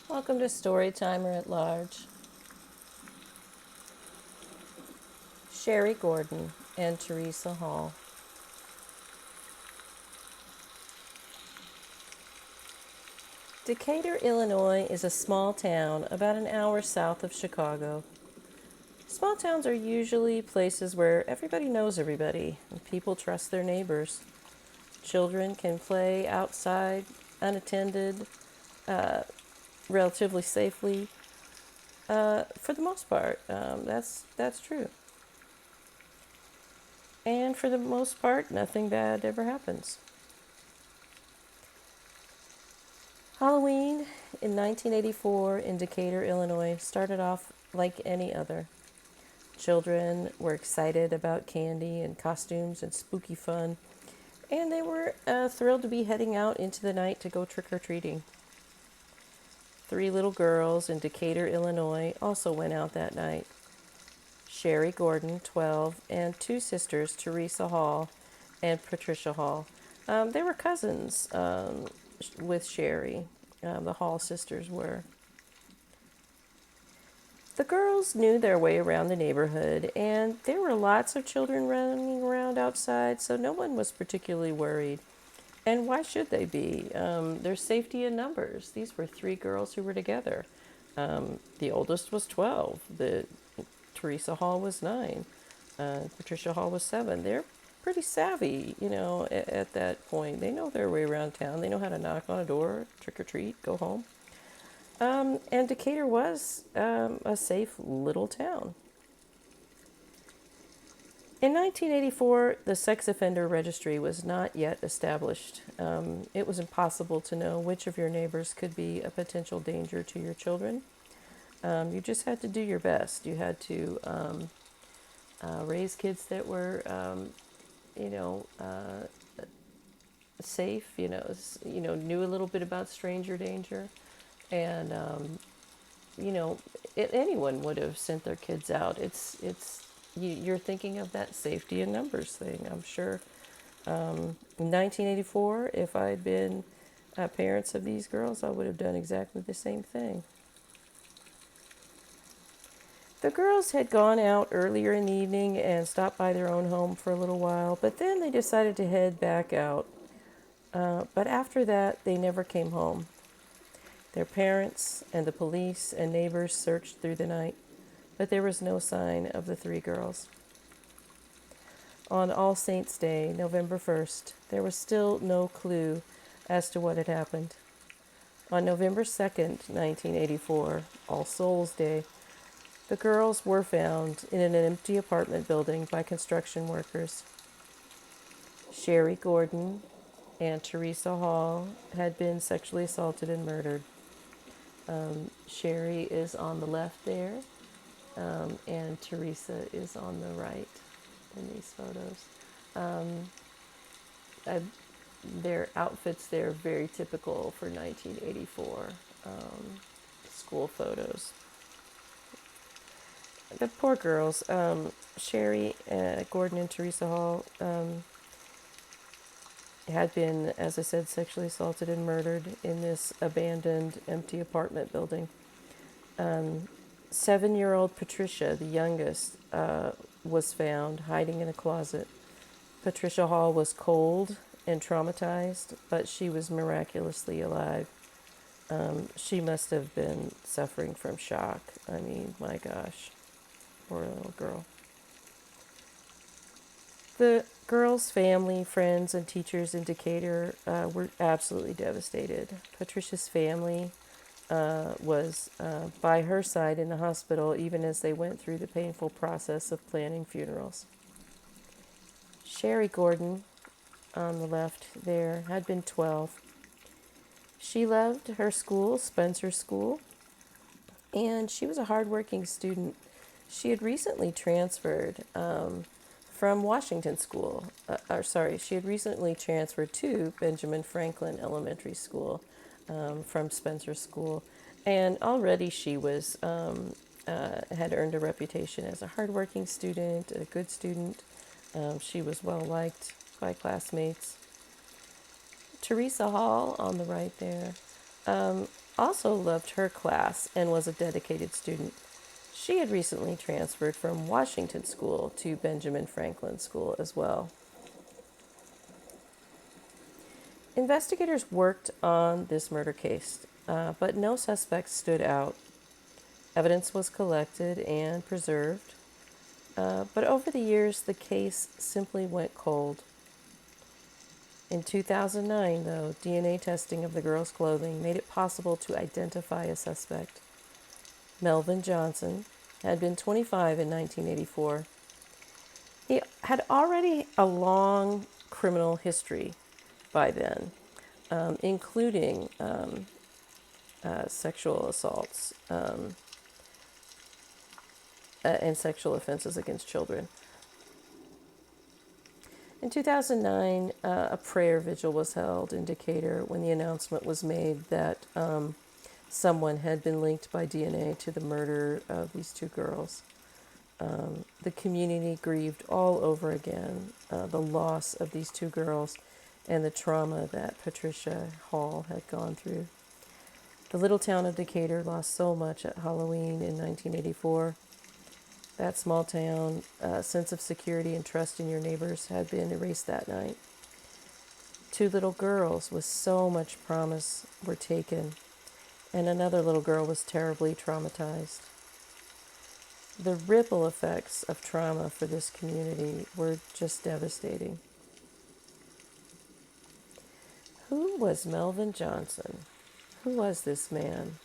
Welcome to Storytimer at Large. Sherry Gordon and Theresa Hall. Decatur, Illinois is a small town about an hour south of Chicago. Small towns are usually places where everybody knows everybody and people trust their neighbors. Children can play outside unattended, uh, relatively safely. For the most part, that's true. And for the most part, nothing bad ever happens. Halloween in 1984 in Decatur, Illinois started off like any other. Children were excited about candy and costumes and spooky fun, and they were thrilled to be heading out into the night to go trick or treating. Three little girls in Decatur, Illinois also went out that night. Sherry Gordon, 12, and two sisters, Theresa Hall and Patricia Hall. They were cousins with Sherry. The Hall sisters were. The girls knew their way around the neighborhood, and there were lots of children running around outside, so no one was particularly worried. And why should they be? There's safety in numbers. These were three girls who were together. The oldest was 12. The Theresa Hall was 9. Patricia Hall was 7. They're pretty savvy, at that point. They know their way around town. They know how to knock on a door, trick or treat, go home. And Decatur was a safe little town. In 1984, the sex offender registry was not yet established. It was impossible to know which of your neighbors could be a potential danger to your children. You just had to do your best. You had to raise kids that were, you know, safe. Knew a little bit about stranger danger, and anyone would have sent their kids out. You're thinking of that safety in numbers thing. I'm sure. In 1984, if I'd been parents of these girls, I would have done exactly the same thing. The girls had gone out earlier in the evening and stopped by their own home for a little while, but then they decided to head back out. But after that, they never came home. Their parents and the police and neighbors searched through the night, but there was no sign of the three girls. On All Saints' Day, November 1st, there was still no clue as to what had happened. On November 2nd, 1984, All Souls' Day, the girls were found in an empty apartment building by construction workers. Sherry Gordon and Theresa Hall had been sexually assaulted and murdered. Sherry is on the left there, and Theresa is on the right in these photos. Um, I, their outfits there are very typical for 1984 school photos. The poor girls, Sherry Gordon and Theresa Hall, had been, as I said, sexually assaulted and murdered in this abandoned, empty apartment building. 7-year-old Patricia, the youngest, was found hiding in a closet. Patricia Hall was cold and traumatized, but she was miraculously alive. She must have been suffering from shock. I mean, my gosh, poor little girl. The girls' family, friends, and teachers in Decatur were absolutely devastated. Patricia's family was by her side in the hospital even as they went through the painful process of planning funerals. Sherry Gordon, on the left there, had been 12. She loved her school, Spencer School, and she was a hardworking student. She had recently transferred from Washington School, she had recently transferred to Benjamin Franklin Elementary School from Spencer School, and already she was had earned a reputation as a hardworking student, a good student. She was well liked by classmates. Theresa Hall on the right there. also loved her class and was a dedicated student. She had recently transferred from Washington School to Benjamin Franklin School as well. Investigators worked on this murder case, but no suspects stood out. Evidence was collected and preserved, but over the years, the case simply went cold. In 2009, though, DNA testing of the girl's clothing made it possible to identify a suspect. Melvin Johnson had been 25 in 1984. He had already a long criminal history by then, including sexual assaults and sexual offenses against children. In 2009, a prayer vigil was held in Decatur when the announcement was made that someone had been linked by DNA to the murder of these two girls. The community grieved all over again the loss of these two girls and the trauma that Patricia Hall had gone through. The little town of Decatur lost so much at Halloween in 1984. That small town sense of security and trust in your neighbors had been erased that night. Two little girls with so much promise were taken, and another little girl was terribly traumatized. The ripple effects of trauma for this community were just devastating. Who was Melvin Johnson? Who was this man?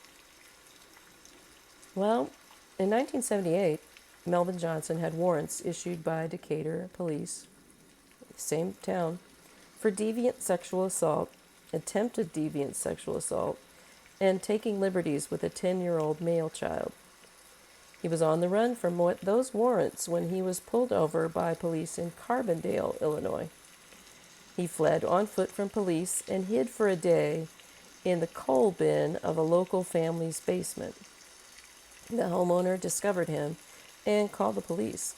Well, in 1978, Melvin Johnson had warrants issued by Decatur police, same town, for deviant sexual assault, attempted deviant sexual assault, and taking liberties with a 10-year-old male child. He was on the run from those warrants when he was pulled over by police in Carbondale, Illinois. He fled on foot from police and hid for a day in the coal bin of a local family's basement. The homeowner discovered him and called the police.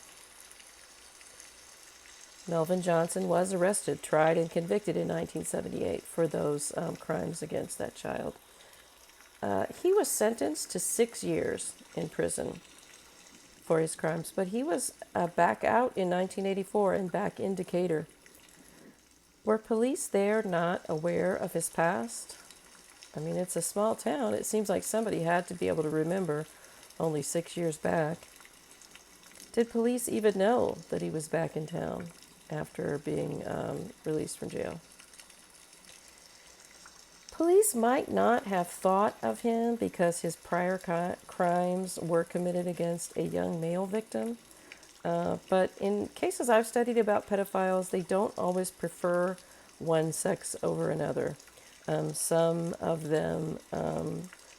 Melvin Johnson was arrested, tried, and convicted in 1978 for those crimes against that child. He was sentenced to 6 years in prison for his crimes, but he was back out in 1984 and back in Decatur. Were police there not aware of his past? I mean, it's a small town. It seems like somebody had to be able to remember only 6 years back. Did police even know that he was back in town after being released from jail? Police might not have thought of him because his prior crimes were committed against a young male victim. But in cases I've studied about pedophiles, they don't always prefer one sex over another. Some of them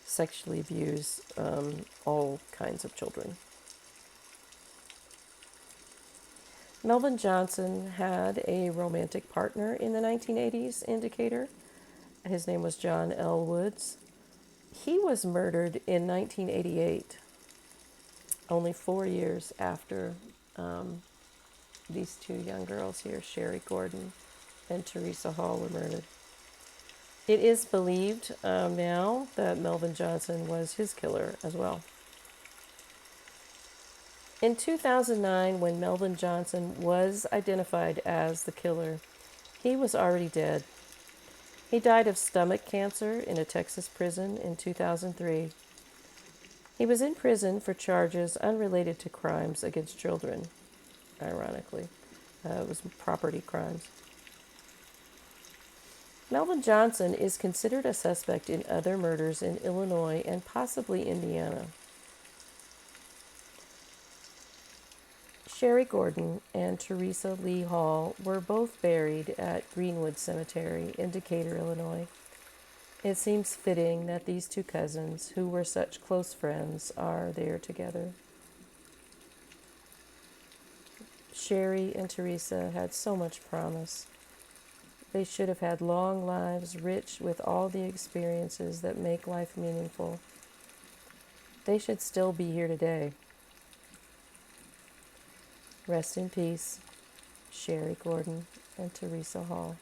sexually abuse all kinds of children. Melvin Johnson had a romantic partner in the 1980s in Decatur. His name was John L. Woods. He was murdered in 1988, only 4 years after these two young girls here, Sherry Gordon and Theresa Hall, were murdered. It is believed now that Melvin Johnson was his killer as well. In 2009, when Melvin Johnson was identified as the killer, he was already dead. He died of stomach cancer in a Texas prison in 2003. He was in prison for charges unrelated to crimes against children, ironically. It was property crimes. Melvin Johnson is considered a suspect in other murders in Illinois and possibly Indiana. Sherry Gordon and Theresa Lee Hall were both buried at Greenwood Cemetery in Decatur, Illinois. It seems fitting that these two cousins, who were such close friends, are there together. Sherry and Theresa had so much promise. They should have had long lives, rich with all the experiences that make life meaningful. They should still be here today. Rest in peace, Sherry Gordon and Theresa Hall.